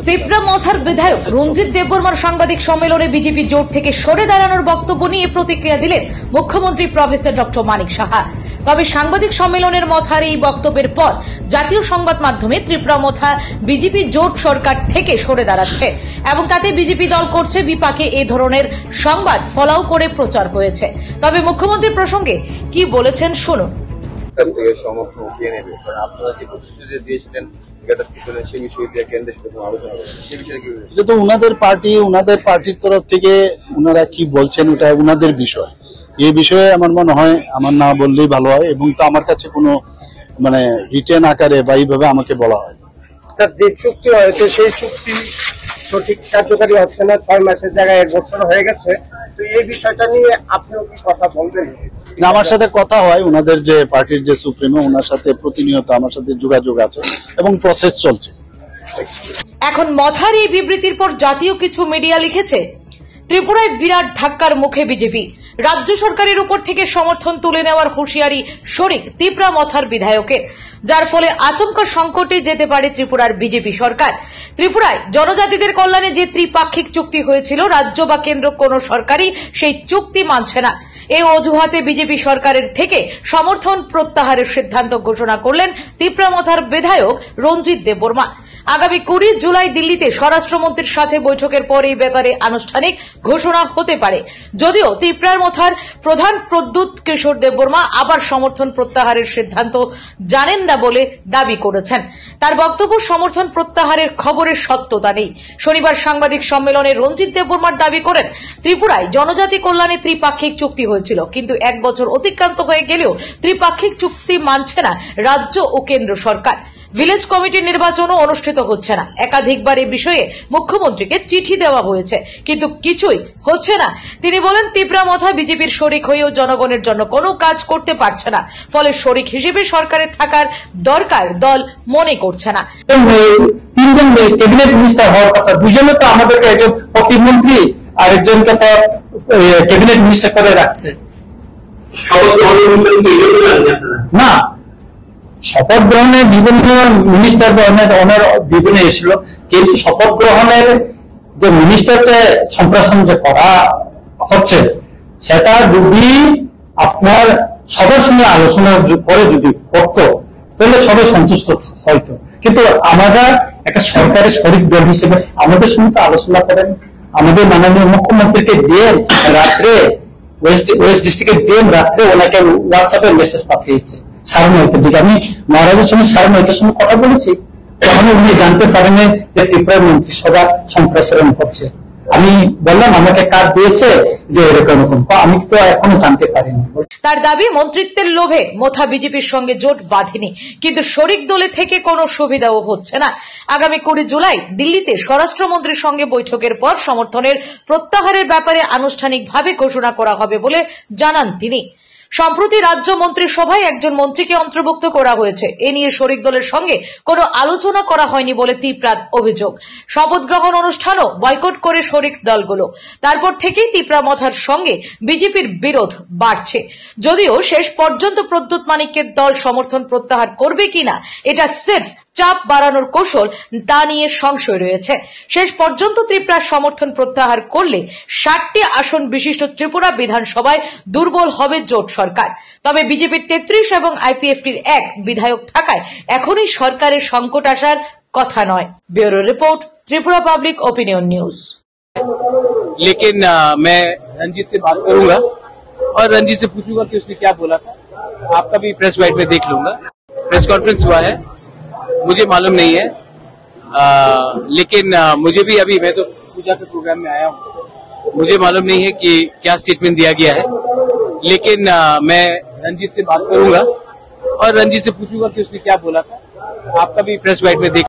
তিপ্রামথার বিধায়ক রঞ্জিত দেববর্মার সাংবাদিক সম্মেলনে বিজেপি জোট থেকে সরে দাঁড়ানোর বক্তব্য নিয়ে প্রতিক্রিয়া দিলেন মুখ্যমন্ত্রী প্রফেসর ডক্টর মানিক সাহা। তবে সাংবাদিক সম্মেলনের মথার এই বক্তব্যের পর জাতীয় সংবাদ মাধ্যমে তিপ্রামথা বিজেপি জোট সরকার থেকে সরে দাঁড়াচ্ছে এবং তাতে বিজেপি দল করছে বিপাকে এই ধরনের সংবাদ ফলাও করে প্রচার হয়েছে। তবে মুখ্যমন্ত্রী প্রসঙ্গে কি বলেছেন শুনুন। সমর্থন উঠিয়ে নেবে, কারণ আপনারা যে প্রতিশ্রুতি দিয়েছিলেন সেই বিষয় দিয়ে কেন্দ্রের সাথে আলোচনা করবেন, সেই বিষয়ে কি? এটা তো উনাদের পার্টির তরফ থেকে উনারা কি বলছেন ওটা উনাদের বিষয়। এই বিষয়ে আমার মনে হয় আমার না বললেই ভালো হয়, এবং তো আমার কাছে কোনো রিটেন আকারে বা এইভাবে আমাকে বলা হয়। স্যার, যে চুক্তি হয়েছে সেই চুক্তি সঠিক কার্যকারী হচ্ছে না, 6 মাসের জায়গায় 1 বছর হয়ে গেছে। তো এই বিষয়টা নিয়ে আপনিও কি কথা বলবেন? আমার সাথে কথা হয়, ওনাদের যে পার্টির যে সুপ্রিমো, ওনার সাথে প্রতিনিয়ত আমার সাথে যোগাযোগ আছে এবং প্রসেস চলছে। এখন মথার এই বিবৃতির পর জাতীয় কিছু মিডিয়া লিখেছে, ত্রিপুরায় বিরাট ধাক্কার মুখে বিজেপি, রাজ্য সরকারের উপর থেকে সমর্থন তুলে নেওয়ার হুঁশিয়ারি শরিক তিপ্রামথার বিধায়কের, যার ফলে আচমকা সংকটে যেতে পারে ত্রিপুরার বিজেপি সরকার। ত্রিপুরায় জনজাতিদের কল্যাণে যে ত্রিপাক্ষিক চুক্তি হয়েছিল, রাজ্য বা কেন্দ্র কোন সরকারই সেই চুক্তি মানছে না। এই অজুহাতে বিজেপি সরকারের থেকে সমর্থন প্রত্যাহারের সিদ্ধান্ত ঘোষণা করলেন তিপ্রামথার বিধায়ক রঞ্জিত দেববর্মা। আগামী 20 জুলাই দিল্লিতে স্বরাষ্ট্রমন্ত্রীর সাথে বৈঠকের পর এই ব্যাপারে আনুষ্ঠানিক ঘোষণা হতে পারে। যদিও তিপ্রামথার প্রধান প্রদ্যুৎ কিশোর দেববর্মা আবার সমর্থন প্রত্যাহারের সিদ্ধান্ত জানেন না বলে দাবি করেছেন। তার বক্তব্য, সমর্থন প্রত্যাহারের খবরের সত্যতা নেই। শনিবার সাংবাদিক সম্মেলনে রঞ্জিত দেববর্মার দাবি করেন, ত্রিপুরায় জনজাতি কল্যাণে ত্রিপাক্ষিক চুক্তি হয়েছিল, কিন্তু 1 বছর অতিক্রান্ত হয়ে গেলেও ত্রিপাক্ষিক চুক্তি মানছে না রাজ্য ও কেন্দ্র সরকার। ভিলেজ কমিটির নির্বাচনও অনুষ্ঠিত হচ্ছে না। একাধিকবার এই বিষয়ে মুখ্যমন্ত্রীকে চিঠি দেওয়া হয়েছে, কিন্তু কিছুই হচ্ছে না। তিনি বলেন, তিপ্রামথা বিজেপির শরিক হয়েও জনগণের জন্য কোনো কাজ করতে পারছে না, ফলে শরিক হিসেবে সরকারে থাকার দরকার দল মনে করছে না। 3জন ক্যাবিনেট মিনিস্টার হওয়ার কথা, 2জনে তো আমাদেরকে একজন প্রতিমন্ত্রী আর একজনকে তো ক্যাবিনেট মিনিস্টার করে রাখছে না। শপথ গ্রহণে বিভিন্ন মিনিস্টার ওনার বিভিন্ন এসেছিল, কিন্তু শপথ গ্রহণের যে মিনিস্টারকে সম্প্রসারণ যে করা হচ্ছে, সেটা যদি আপনার সবার সঙ্গে আলোচনা করে যদি করতো তাহলে সবাই সন্তুষ্ট হয়তো। কিন্তু আমরা একটা সরকারের শরিক দল হিসেবে আমাদের সঙ্গে তো আলোচনা করেন। আমাদের মাননীয় মুখ্যমন্ত্রীকে দিয়ে রাত্রে ওয়েস্ট ডিস্ট্রিক্টের ডিএম রাত্রে ওনাকে হোয়াটসঅ্যাপে মেসেজ পাঠিয়েছে 9:30 দিকে। আমি মহারাজের সঙ্গে 9:30 সময় কথা বলেছি, তখন উনি জানতে পারেন যে ত্রিপুরার মন্ত্রিসভা সম্প্রসারণ হচ্ছে। আমি বললাম আমাকে কার্ড দিয়েছে যে এরকম, আমি তো এখনো জানতে পারিনি। তার দাবি, মন্ত্রিত্বের লোভে মথা বিজেপির সঙ্গে জোট বাঁধেনি, কিন্তু শরিক দলে থেকে কোনো সুবিধাও হচ্ছে না। আগামী 20 জুলাই দিল্লিতে স্বরাষ্ট্রমন্ত্রীর সঙ্গে বৈঠকের পর সমর্থনের প্রত্যাহারের ব্যাপারে আনুষ্ঠানিকভাবে ঘোষণা করা হবে বলে জানান তিনি। সম্প্রতি রাজ্য মন্ত্রিসভায় একজন মন্ত্রীকে অন্তর্ভুক্ত করা হয়েছে। এ নিয়ে শরিক দলের সঙ্গে কোনো আলোচনা করা হয়নি বলে তিপ্রার অভিযোগ। শপথ গ্রহণ অনুষ্ঠানও বয়কট করে শরিক দলগুলো। তারপর থেকেই তিপ্রামথার সঙ্গে বিজেপির বিরোধ বাড়ছে। যদিও শেষ পর্যন্ত প্রদ্যুৎ মানিক্যের দল সমর্থন প্রত্যাহার করবে কিনা এটা সির্ফ চাপ বাড়ানোর কৌশল, তা নিয়ে সংশয় রয়েছে। শেষ পর্যন্ত ত্রিপুরার সমর্থন প্রত্যাহার করলে 60টি আসন বিশিষ্ট ত্রিপুরা বিধানসভায় দুর্বল হবে জোট সরকার। তবে বিজেপির 33 এবং আইপিএফটির 1 বিধায়ক থাকায় এখনই সরকারের সংকট আসার কথা নয়। Bureau report, Tripura public opinion news. लेकिन मैं रंजीत से बात करूंगा और रंजीत से पूछूंगा कि उसने क्या बोला था। आपका भी प्रेस बाइट में देख लूंगा। प्रेस कॉन्फ्रेंस हुआ है, मुझे मालूम नहीं है, लेकिन मुझे भी अभी, मैं तो पूजा के प्रोग्राम में आया हूँ, मुझे मालूम नहीं है कि क्या स्टेटमेंट दिया गया है। लेकिन मैं रंजीत से बात करूंगा और रंजीत से पूछूंगा कि उसने क्या बोला था। आपका भी प्रेस बाइट में देख